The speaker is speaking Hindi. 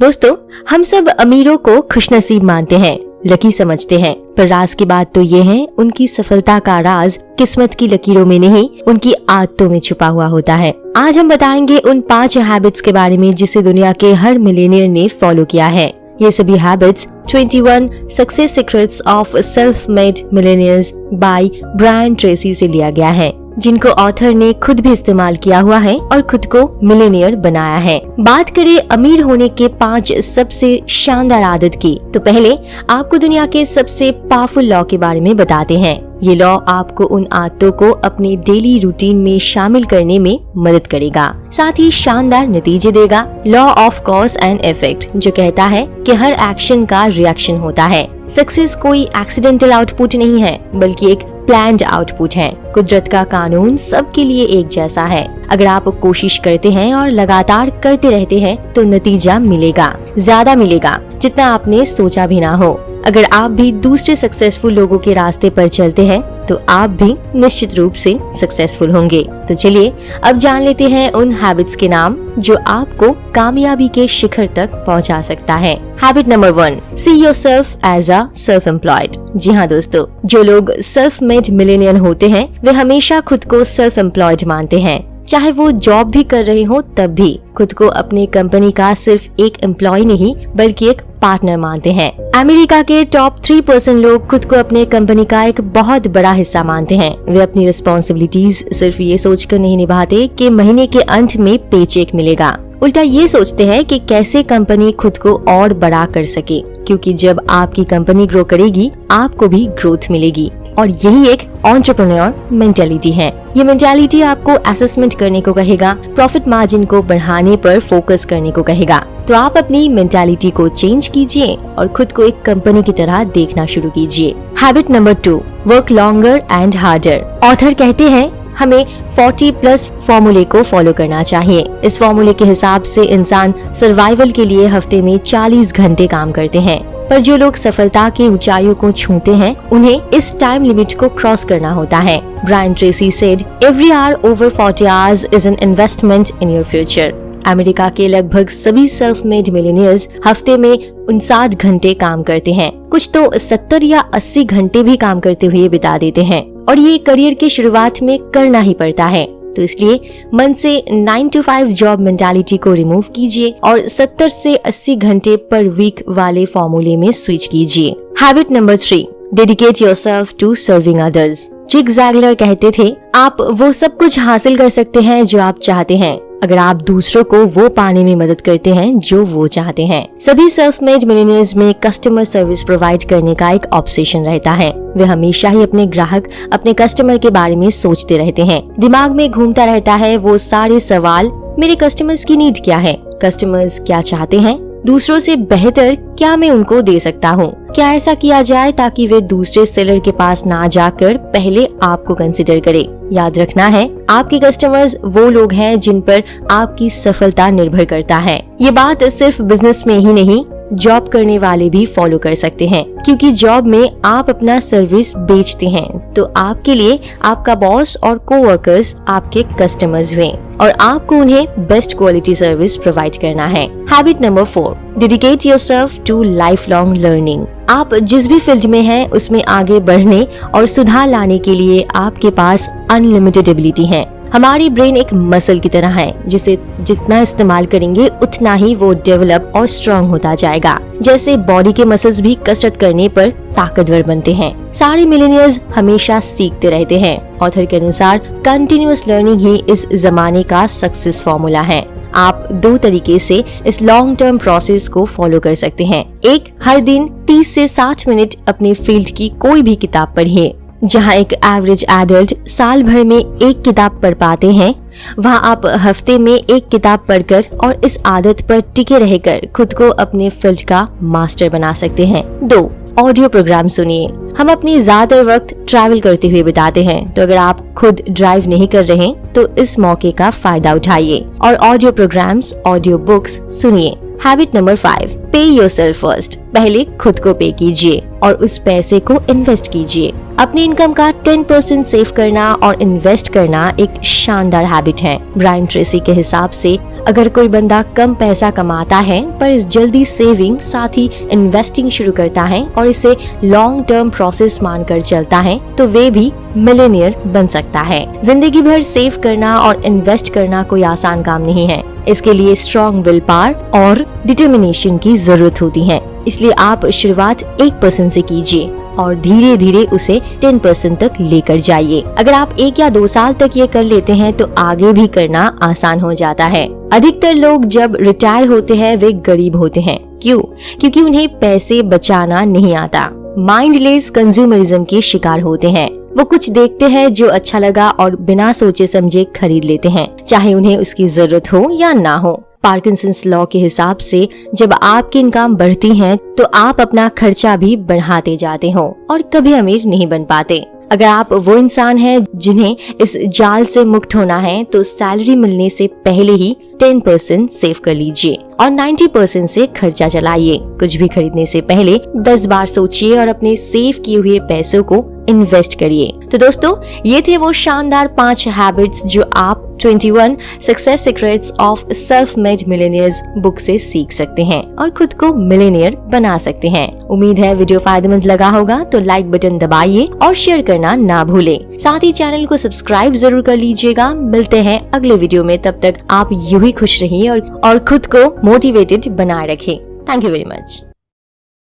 दोस्तों, हम सब अमीरों को खुशनसीब मानते हैं, लकी समझते हैं, पर राज की बात तो ये है, उनकी सफलता का राज किस्मत की लकीरों में नहीं, उनकी आदतों में छुपा हुआ होता है। आज हम बताएंगे उन 5 हैबिट्स के बारे में जिसे दुनिया के हर मिलेनियर ने फॉलो किया है। ये सभी habits 21 success secrets of self made millionaires by Brian Tracy से लिया गया है, जिनको ऑथर ने खुद भी इस्तेमाल किया हुआ है और खुद को मिलेनियर बनाया है। बात करें अमीर होने के 5 सबसे शानदार आदत की, तो पहले आपको दुनिया के सबसे पावरफुल लॉ के बारे में बताते हैं। ये लॉ आपको उन आदतों को अपने डेली रूटीन में शामिल करने में मदद करेगा, साथ ही शानदार नतीजे देगा। Law of cause and effect, जो कहता है कि हर एक्शन का रिएक्शन होता है। सक्सेस कोई एक्सीडेंटल आउटपुट नहीं है, बल्कि एक प्लान्ड आउटपुट है। कुदरत का कानून सबके लिए एक जैसा है। अगर आप कोशिश करते हैं और लगातार करते रहते हैं तो नतीजा मिलेगा, ज्यादा मिलेगा जितना आपने सोचा भी ना हो। अगर आप भी दूसरे सक्सेसफुल लोगों के रास्ते पर चलते हैं तो आप भी निश्चित रूप से सक्सेसफुल होंगे। तो चलिए अब जान लेते हैं उन हैबिट्स के नाम जो आपको कामयाबी के शिखर तक पहुंचा सकता है। Habit number 1, see yourself as a self employed. जी हाँ दोस्तों, जो लोग सेल्फ मेड मिलेनियर होते हैं वे हमेशा खुद को सेल्फ एम्प्लॉयड मानते हैं। चाहे वो जॉब भी कर रहे हो तब भी खुद को अपनी कंपनी का सिर्फ एक एम्प्लॉय नहीं बल्कि एक पार्टनर मानते हैं। अमेरिका के टॉप 3% लोग खुद को अपने कंपनी का एक बहुत बड़ा हिस्सा मानते हैं। वे अपनी रिस्पॉन्सिबिलिटीज सिर्फ ये सोचकर नहीं निभाते कि महीने के अंत में पेचेक मिलेगा, उल्टा ये सोचते हैं कि कैसे कंपनी खुद को और बड़ा कर सके, क्योंकि जब आपकी कंपनी ग्रो करेगी आपको भी ग्रोथ मिलेगी। और यही एक एंटरप्रेन्योर मेंटालिटी है। ये मेंटालिटी आपको असेसमेंट करने को कहेगा, प्रॉफिट मार्जिन को बढ़ाने पर फोकस करने को कहेगा। तो आप अपनी मेंटालिटी को चेंज कीजिए और खुद को एक कंपनी की तरह देखना शुरू कीजिए। Habit number 2, work longer and harder. Author कहते हैं हमें 40+ फॉर्मूले को फॉलो करना चाहिए। इस फॉर्मूले के हिसाब से इंसान सर्वाइवल के लिए हफ्ते में 40 घंटे काम करते हैं, पर जो लोग सफलता की ऊंचाइयों को छूते हैं उन्हें इस टाइम लिमिट को क्रॉस करना होता है। Brian Tracy said, every hour over 40 hours is an investment in your future. America के लगभग सभी सेल्फ मेड मिलेनियर्स हफ्ते में 59 घंटे काम करते हैं। कुछ तो 70 या 80 घंटे भी काम करते हुए बिता देते हैं, और ये करियर की शुरुआत में करना ही पड़ता है। तो इसलिए मन से 9 to 5 जॉब मेंटालिटी को रिमूव कीजिए और 70 से 80 घंटे पर वीक वाले फॉर्मूले में स्विच कीजिए। Habit number 3, dedicate yourself to serving others. Zig Ziglar कहते थे, आप वो सब कुछ हासिल कर सकते हैं जो आप चाहते हैं अगर आप दूसरों को वो पाने में मदद करते हैं जो वो चाहते हैं। सभी सेल्फ मेड मिलियनियर्स में कस्टमर सर्विस प्रोवाइड करने का एक ऑब्सेशन रहता है। वे हमेशा ही अपने ग्राहक, अपने कस्टमर के बारे में सोचते रहते हैं। दिमाग में घूमता रहता है वो सारे सवाल, मेरे कस्टमर्स की नीड क्या है, कस्टमर्स क्या चाहते हैं, दूसरों से बेहतर क्या मैं उनको दे सकता हूँ, क्या ऐसा किया जाए ताकि वे दूसरे सेलर के पास ना जाकर पहले आपको कंसिडर करे। याद रखना है, आपके कस्टमर्स वो लोग हैं जिन पर आपकी सफलता निर्भर करता है। ये बात सिर्फ बिजनेस में ही नहीं, जॉब करने वाले भी फॉलो कर सकते हैं, क्योंकि जॉब में आप अपना सर्विस बेचते हैं तो आपके लिए आपका बॉस और कोवर्कर्स आपके कस्टमर्स हुए और आपको उन्हें बेस्ट क्वालिटी सर्विस प्रोवाइड करना है। Habit number 4, dedicate yourself to life long learning. आप जिस भी फील्ड में हैं उसमें आगे बढ़ने और सुधार लाने के लिए आपके पास अनलिमिटेड एबिलिटी है। हमारी ब्रेन एक मसल की तरह है, जिसे जितना इस्तेमाल करेंगे उतना ही वो डेवलप और स्ट्रॉन्ग होता जाएगा। जैसे बॉडी के मसल्स भी कसरत करने पर ताकतवर बनते हैं। सारे मिलेनियर्स हमेशा सीखते रहते हैं। ऑथर के अनुसार कंटिन्यूअस लर्निंग ही इस जमाने का सक्सेस फॉर्मूला है। आप 2 तरीके से इस लॉन्ग टर्म प्रोसेस को फॉलो कर सकते हैं। एक, हर दिन 30 से 60 मिनट अपने फील्ड की कोई भी किताब पढ़िए। जहां एक एवरेज एडल्ट साल भर में 1 किताब पढ़ पाते हैं, वहां आप हफ्ते में 1 किताब पढ़कर और इस आदत पर टिके रहकर खुद को अपने फील्ड का मास्टर बना सकते हैं। 2, ऑडियो प्रोग्राम सुनिए। हम अपनी ज्यादातर वक्त ट्रैवल करते हुए बिताते हैं, तो अगर आप खुद ड्राइव नहीं कर रहे तो इस मौके का फायदा उठाइए और ऑडियो प्रोग्राम्स, ऑडियो बुक्स सुनिए। हैबिट नंबर 5, पे योरसेल्फ फर्स्ट। पहले खुद को पे कीजिए और उस पैसे को इन्वेस्ट कीजिए। अपनी इनकम का 10% सेव करना और इन्वेस्ट करना एक शानदार हैबिट है। ब्रायन ट्रेसी के हिसाब से अगर कोई बंदा कम पैसा कमाता है पर इस जल्दी सेविंग साथ ही इन्वेस्टिंग शुरू करता है और इसे लॉन्ग टर्म प्रोसेस मानकर चलता है तो वे भी मिलियनियर बन सकता है। जिंदगी भर सेव करना और इन्वेस्ट करना कोई आसान काम नहीं है। इसके लिए स्ट्रॉन्ग विल पावर और डिटर्मिनेशन की जरूरत होती है। इसलिए आप शुरुआत 1% से कीजिए और धीरे धीरे उसे 10% तक लेकर जाइए। अगर आप 1 या 2 साल तक ये कर लेते हैं तो आगे भी करना आसान हो जाता है। अधिकतर लोग जब रिटायर होते हैं वे गरीब होते हैं। क्यों? क्योंकि उन्हें पैसे बचाना नहीं आता। माइंडलेस कंज्यूमरिज्म के शिकार होते हैं। वो कुछ देखते हैं जो अच्छा लगा और बिना सोचे समझे खरीद लेते हैं, चाहे उन्हें उसकी जरूरत हो या ना हो। पार्किंसंस लॉ के हिसाब से जब आपकी इनकम बढ़ती है तो आप अपना खर्चा भी बढ़ाते जाते हो और कभी अमीर नहीं बन पाते। अगर आप वो इंसान हैं जिन्हें इस जाल से मुक्त होना है तो सैलरी मिलने से पहले ही 10% सेव कर लीजिए और 90% से खर्चा चलाइए। कुछ भी खरीदने से पहले 10 बार सोचिए और अपने सेव किए हुए पैसों को इन्वेस्ट करिए। तो दोस्तों, ये थे वो शानदार 5 हैबिट्स जो आप 21 success secrets of self made millionaires book से सीख सकते हैं और खुद को मिलियनियर बना सकते हैं। उम्मीद है वीडियो फायदेमंद लगा होगा तो लाइक बटन दबाइए और शेयर करना ना भूलें। साथ ही चैनल को सब्सक्राइब जरूर कर लीजिएगा। मिलते हैं अगले वीडियो में, तब तक आप यूं ही खुश रहिए और खुद को मोटिवेटेड बनाए रखें। Thank you very much.